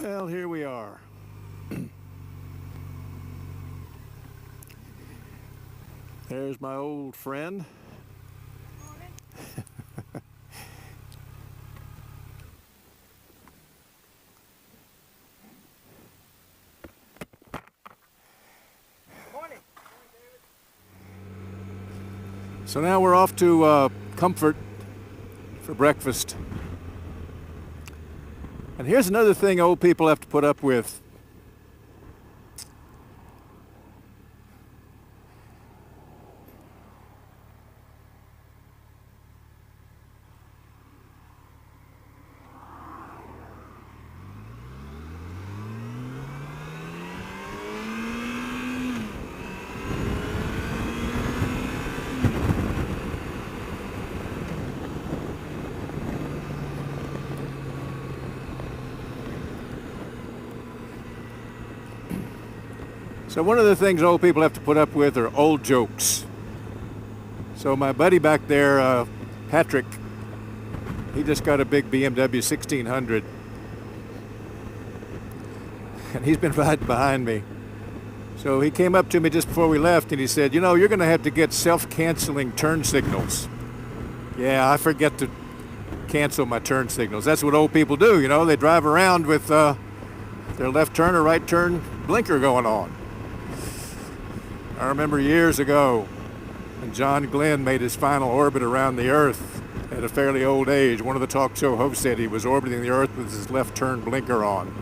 Well, here we are. There's my old friend. So now we're off to Comfort for breakfast. And here's another thing old people have to put up with. So one of the things old people have to put up with are old jokes. So my buddy back there, Patrick, he just got a big BMW 1600. And he's been riding behind me. So he came up to me just before we left and he said, you know, you're going to have to get self-canceling turn signals. Yeah, I forget to cancel my turn signals. That's what old people do, you know. They drive around with their left turn or right turn blinker going on. I remember years ago when John Glenn made his final orbit around the Earth at a fairly old age. One of the talk show hosts said he was orbiting the Earth with his left turn blinker on.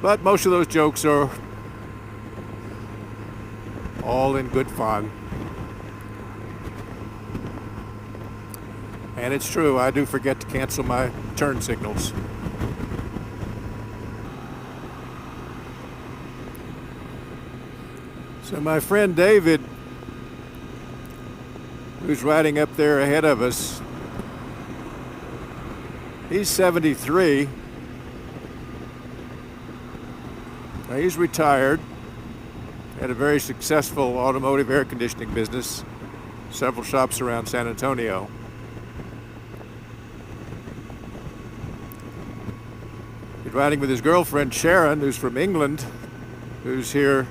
But most of those jokes are all in good fun. And it's true, I do forget to cancel my turn signals. So my friend David, who's riding up there ahead of us, he's 73. Now he's retired, had a very successful automotive air conditioning business, several shops around San Antonio. He's riding with his girlfriend Sharon, who's from England, who's here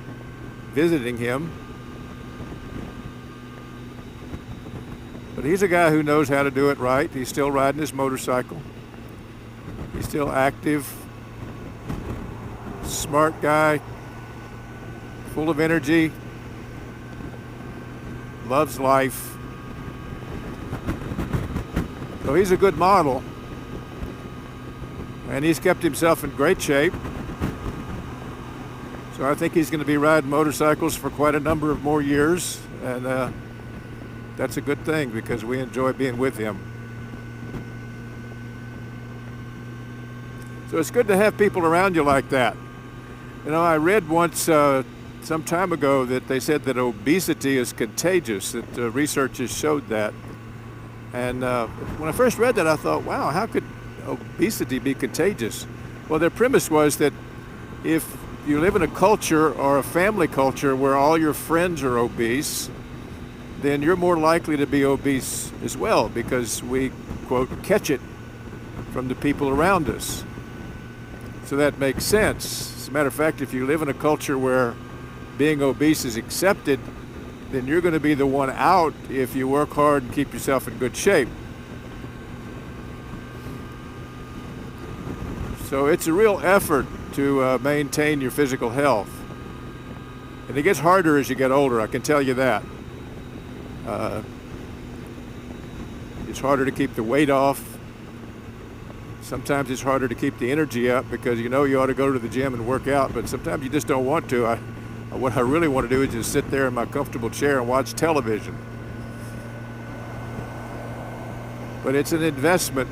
visiting him. But he's a guy who knows how to do it right. He's still riding his motorcycle. He's still active, smart guy, full of energy, loves life. So he's a good model. And he's kept himself in great shape. So I think he's going to be riding motorcycles for quite a number of more years, and that's a good thing because we enjoy being with him. So it's good to have people around you like that. You know, I read once some time ago that they said that obesity is contagious, that researchers showed that. And when I first read that, I thought, wow, how could obesity be contagious? Well, their premise was that if you live in a culture or a family culture where all your friends are obese, then you're more likely to be obese as well because we, quote, catch it from the people around us. So that makes sense. As a matter of fact, if you live in a culture where being obese is accepted, then you're going to be the one out if you work hard and keep yourself in good shape. So it's a real effort to maintain your physical health. And it gets harder as you get older, I can tell you that. It's harder to keep the weight off. Sometimes it's harder to keep the energy up because you know you ought to go to the gym and work out, but sometimes you just don't want to. What I really want to do is just sit there in my comfortable chair and watch television. But it's an investment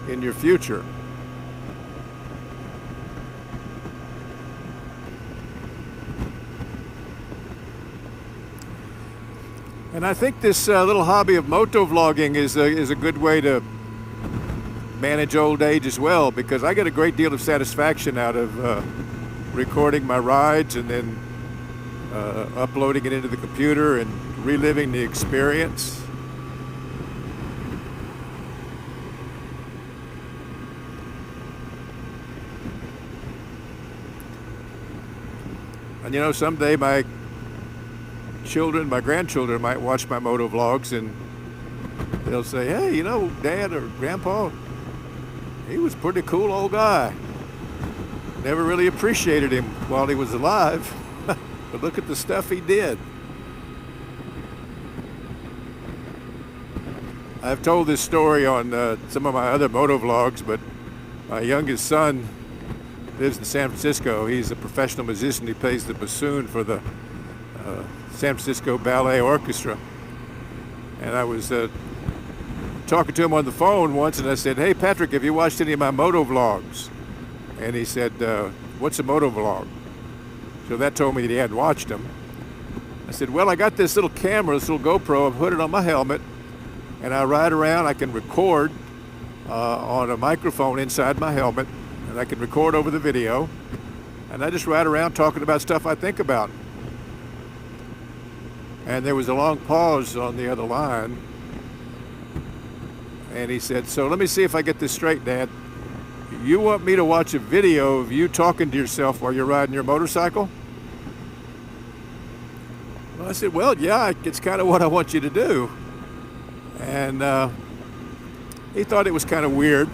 in your future. And I think this little hobby of motovlogging is a good way to manage old age as well, because I get a great deal of satisfaction out of recording my rides and then uploading it into the computer and reliving the experience. And you know, someday my children, my grandchildren might watch my moto vlogs and they'll say, hey, you know, Dad or Grandpa, he was a pretty cool old guy. Never really appreciated him while he was alive, but look at the stuff he did. I've told this story on some of my other moto vlogs, but my youngest son lives in San Francisco. He's a professional musician. He plays the bassoon for the San Francisco Ballet Orchestra. And I was talking to him on the phone once, and I said, hey, Patrick, have you watched any of my moto vlogs? And he said, what's a moto vlog? So that told me that he hadn't watched them. I said, well, I got this little camera, this little GoPro. I've put it on my helmet, and I ride around. I can record on a microphone inside my helmet, and I can record over the video. And I just ride around talking about stuff I think about. And there was a long pause on the other line. And he said, so let me see if I get this straight, Dad. You want me to watch a video of you talking to yourself while you're riding your motorcycle? Well, I said, well, yeah, it's kind of what I want you to do. And he thought it was kind of weird.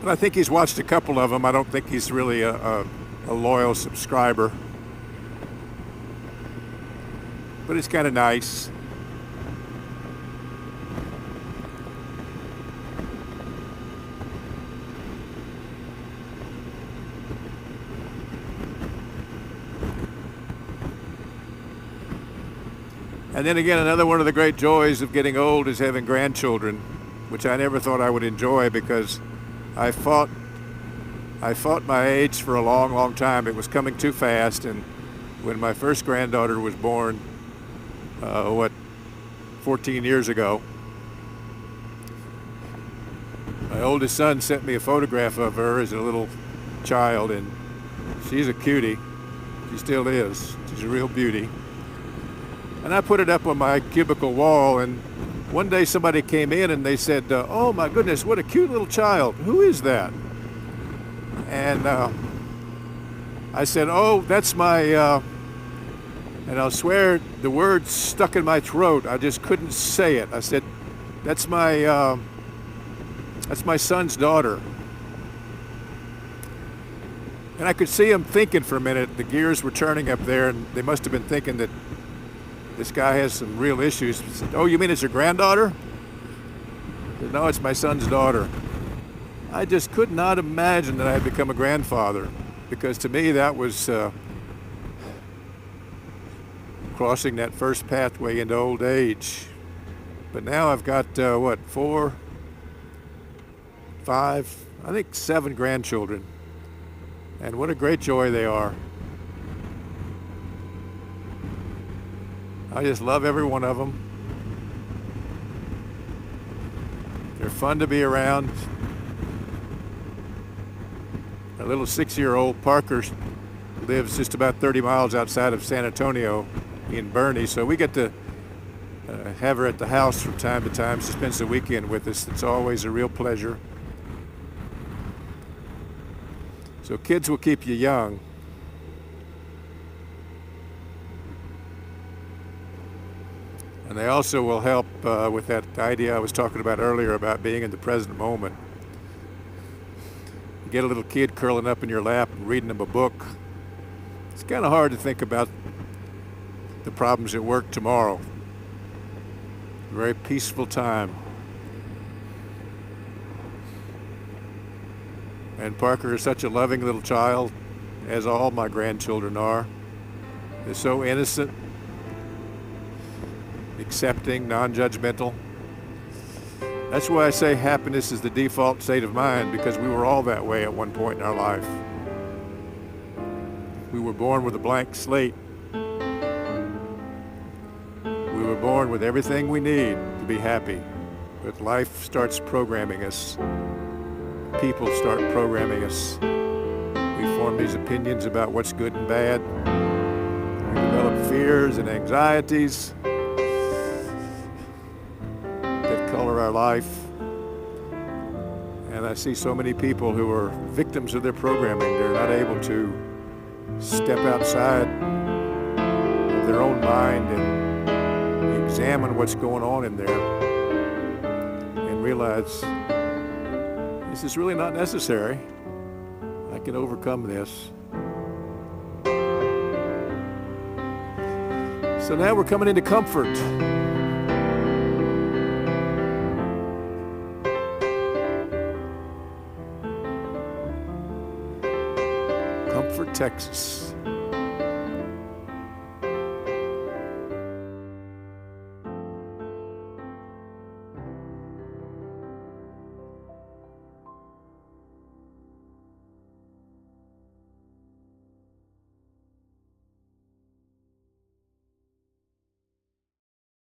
But I think he's watched a couple of them. I don't think he's really a loyal subscriber. But it's kind of nice. And then again, another one of the great joys of getting old is having grandchildren, which I never thought I would enjoy because I fought my age for a long, long time. It was coming too fast, and when my first granddaughter was born, 14 years ago, my oldest son sent me a photograph of her as a little child, and she's a cutie. She still is. She's a real beauty. And I put it up on my cubicle wall, and one day somebody came in and they said, oh my goodness, what a cute little child. Who is that? And I said, oh, that's my, and I'll swear the words stuck in my throat. I just couldn't say it. I said, that's my son's daughter. And I could see him thinking for a minute. The gears were turning up there, and they must have been thinking that this guy has some real issues. He said, oh, you mean it's your granddaughter? I said, no, it's my son's daughter. I just could not imagine that I had become a grandfather, because to me that was crossing that first pathway into old age. But now I've got, 4, 5, I think 7 grandchildren. And what a great joy they are. I just love every one of them. They're fun to be around. A little 6-year-old Parker lives just about 30 miles outside of San Antonio in Bernie, so we get to have her at the house from time to time. She spends the weekend with us. It's always a real pleasure. So kids will keep you young. And they also will help with that idea I was talking about earlier about being in the present moment. You get a little kid curling up in your lap and reading them a book. It's kind of hard to think about the problems at work tomorrow. A very peaceful time. And Parker is such a loving little child, as all my grandchildren are. They're so innocent, accepting, non-judgmental. That's why I say happiness is the default state of mind, because we were all that way at one point in our life. We were born with a blank slate. We were born with everything we need to be happy. But life starts programming us. People start programming us. We form these opinions about what's good and bad. We develop fears and anxieties that color our life. And And I see so many people who are victims of their programming. They're not able to step outside of their own mind and examine what's going on in there and realize this is really not necessary. I can overcome this. So now we're coming into comfort. Comfort, Texas.